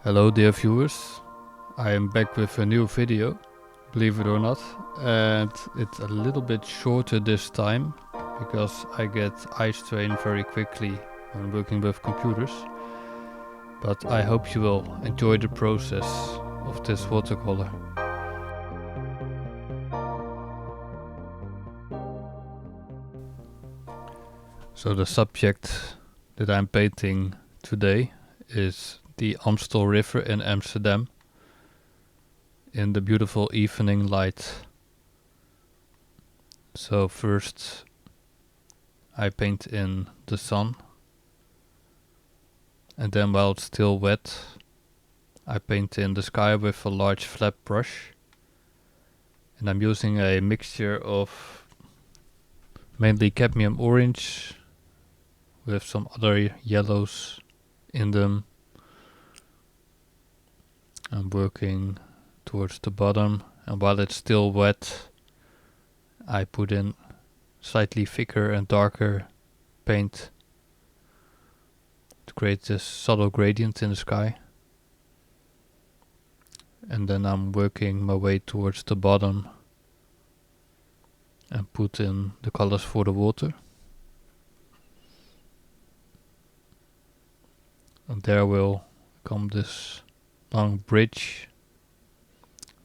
Hello dear viewers, I am back with a new video, believe it or not, and it's a little bit shorter this time because I get eye strain very quickly when working with computers, but I hope you will enjoy the process of this watercolor. So the subject that I'm painting today is the Amstel River in Amsterdam in the beautiful evening light. So first I paint in the sun, and then while it's still wet I paint in the sky with a large flat brush, and I'm using a mixture of mainly cadmium orange with some other yellows in them. I'm working towards the bottom, and while it's still wet I put in slightly thicker and darker paint to create this subtle gradient in the sky. And then I'm working my way towards the bottom and put in the colors for the water. And there will come this long bridge.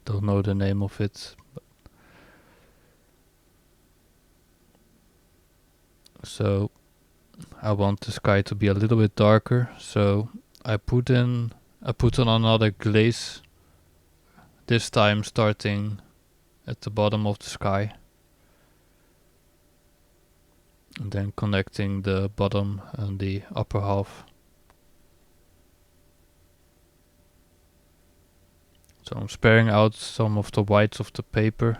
Don't know the name of it. So I want the sky to be a little bit darker, so I put on another glaze, this time starting at the bottom of the sky and then connecting the bottom and the upper half. So I'm sparing out some of the whites of the paper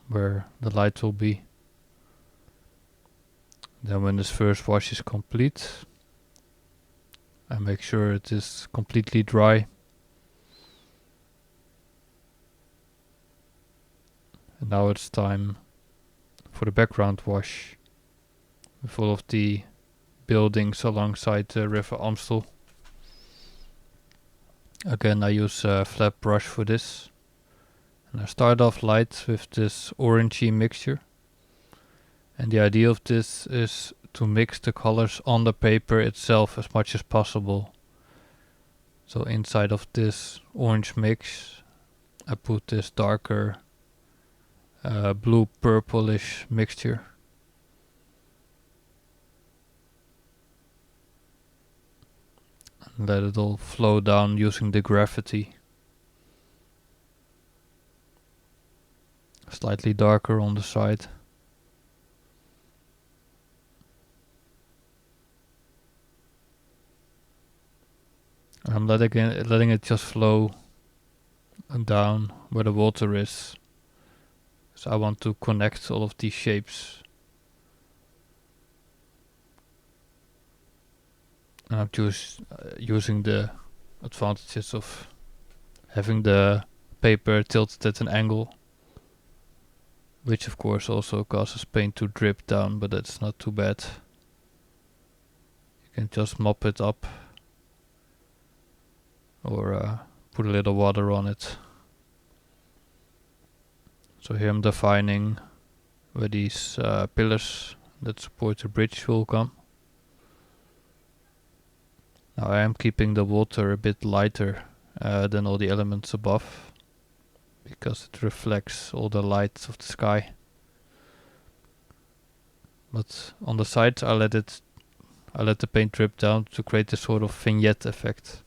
where the light will be. Then when this first wash is complete, I make sure it is completely dry. And now it's time for the background wash with all of the buildings alongside the River Amstel. Again, I use a flat brush for this, and I start off light with this orangey mixture, and the idea of this is to mix the colors on the paper itself as much as possible. So inside of this orange mix I put this darker blue purplish mixture. And let it all flow down using the gravity. Slightly darker on the side. I'm letting it just flow down where the water is. So I want to connect all of these shapes. And I'm just using the advantages of having the paper tilted at an angle, which of course also causes paint to drip down, but that's not too bad. You can just mop it up or put a little water on it. So here I'm defining where these pillars that support the bridge will come. Now I am keeping the water a bit lighter than all the elements above, because it reflects all the light of the sky. But on the sides I let the paint drip down to create a sort of vignette effect.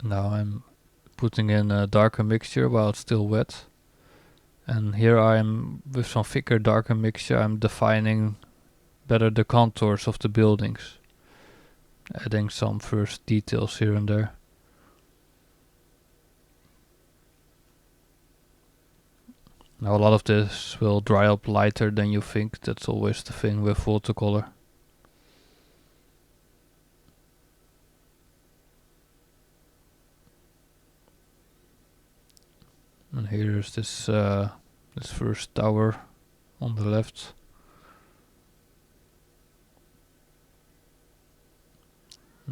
Now I'm putting in a darker mixture while it's still wet. And here I am, with some thicker darker mixture, I'm defining better the contours of the buildings. Adding some first details here and there. Now a lot of this will dry up lighter than you think. That's always the thing with watercolor. And here is this first tower on the left.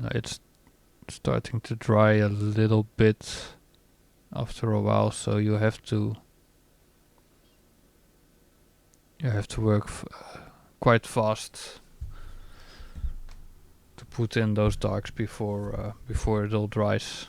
It's starting to dry a little bit after a while, so you have to work quite fast to put in those darks before it all dries.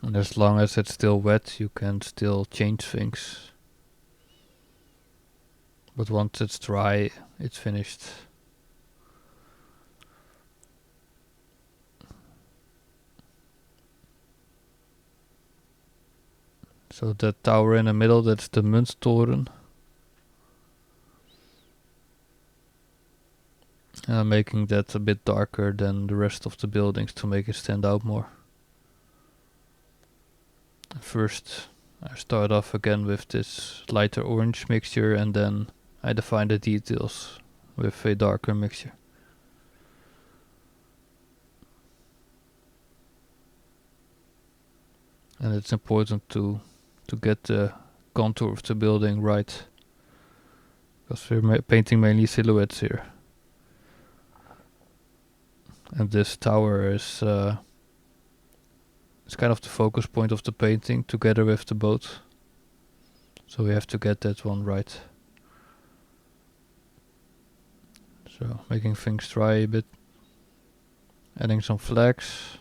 And as long as it's still wet, you can still change things. But once it's dry, it's finished. So that tower in the middle, that's the Munstoren. And I'm making that a bit darker than the rest of the buildings to make it stand out more. First, I start off again with this lighter orange mixture, and then I define the details with a darker mixture. And it's important to get the contour of the building right, because we're painting mainly silhouettes here. And this tower is it's kind of the focus point of the painting together with the boat. So we have to get that one right. So making things dry a bit. Adding some flags.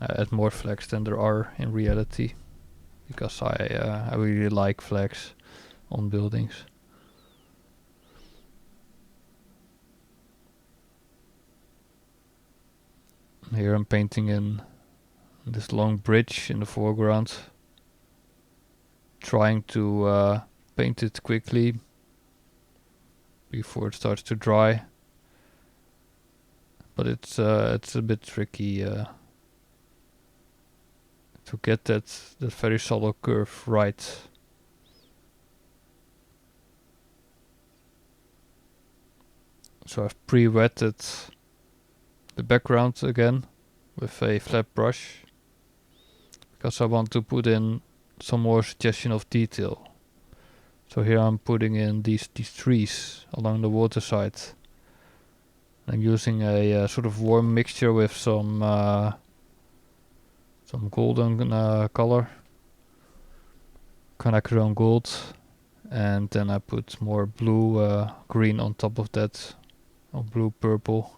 I add more flags than there are in reality, because I really like flags on buildings. Here I'm painting in this long bridge in the foreground, trying to paint it quickly before it starts to dry. But it's a bit tricky to get that very solid curve right. So I've pre-wetted the background again with a flat brush, because I want to put in some more suggestion of detail. So here I'm putting in these trees along the water side. I'm using a sort of warm mixture with some golden color, quinacridone gold, and then I put more blue green on top of that, or blue purple.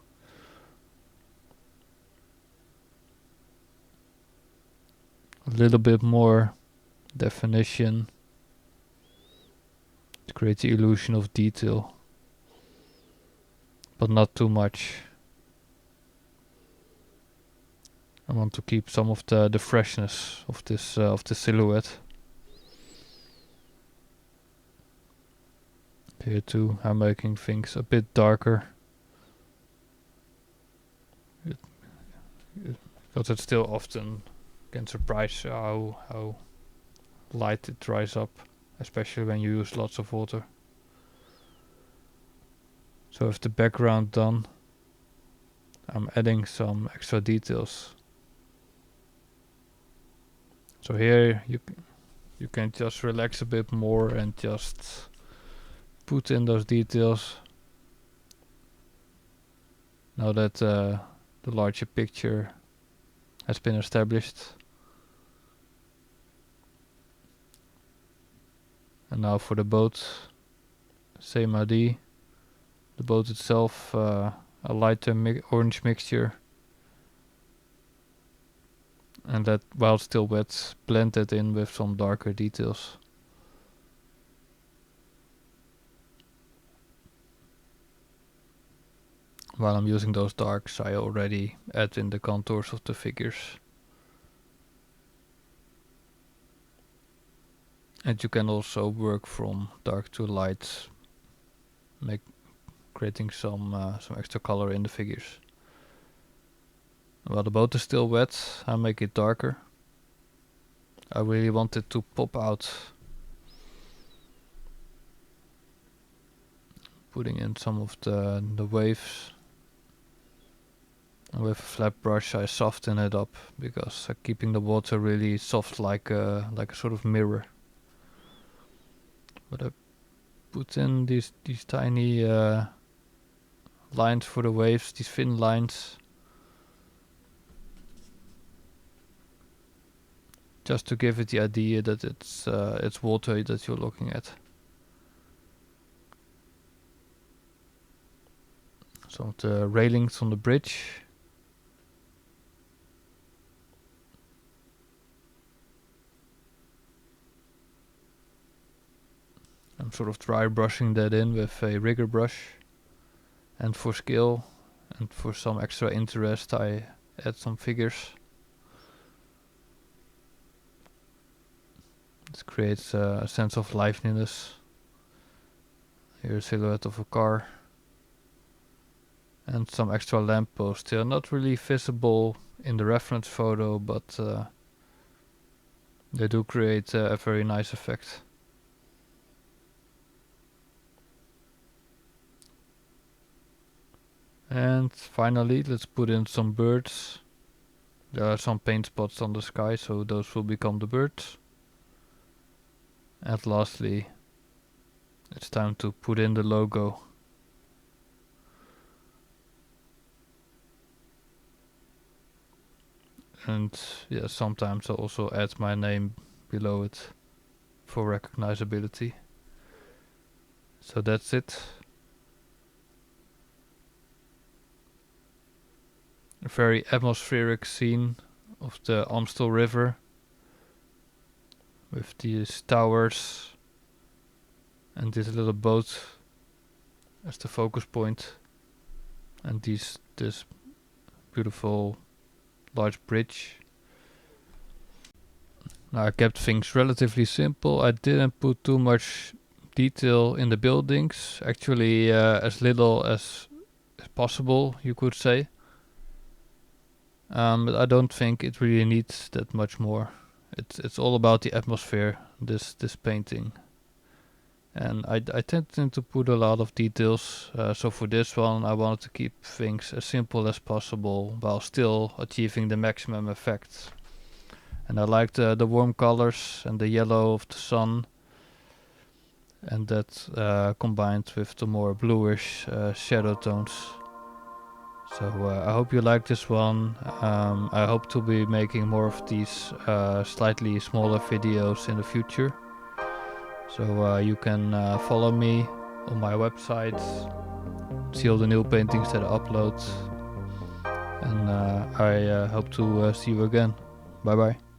A little bit more definition to create the illusion of detail, but not too much. I want to keep some of the freshness of this silhouette. Here too, I'm making things a bit darker, because it still often can surprise how light it dries up, especially when you use lots of water. So with the background done, I'm adding some extra details. So here you can just relax a bit more and just put in those details. Now that the larger picture has been established. And now for the boat, same idea. The boat itself, a lighter orange mixture. And that, while still wet, blend it in with some darker details. While I'm using those darks, I already add in the contours of the figures. And you can also work from dark to light, creating some extra color in the figures. While the boat is still wet, I make it darker. I really want it to pop out. Putting in some of the waves And with a flat brush I soften it up, because keeping the water really soft like a sort of mirror. But I put in these tiny lines for the waves, these thin lines, just to give it the idea that it's water that you're looking at. Some of the railings on the bridge. I'm sort of dry brushing that in with a rigger brush. And for skill and for some extra interest I add some figures. This creates a sense of liveliness. Here's a silhouette of a car. And some extra lampposts. They're not really visible in the reference photo, but they do create a very nice effect. And finally, let's put in some birds. There are some paint spots on the sky, so those will become the birds. And lastly, it's time to put in the logo. And yeah, sometimes I'll also add my name below it for recognizability. So that's it. A very atmospheric scene of the Amstel River with these towers and this little boat as the focus point, and this beautiful large bridge. Now I kept things relatively simple. I didn't put too much detail in the buildings, actually as little as possible, you could say. But I don't think it really needs that much more. It's all about the atmosphere, this painting. And I tend to put a lot of details, so for this one I wanted to keep things as simple as possible while still achieving the maximum effect. And I liked the warm colors and the yellow of the sun, and that combined with the more bluish shadow tones. So I hope you like this one. I hope to be making more of these slightly smaller videos in the future. So you can follow me on my website, see all the new paintings that I upload, and I hope to see you again. Bye bye.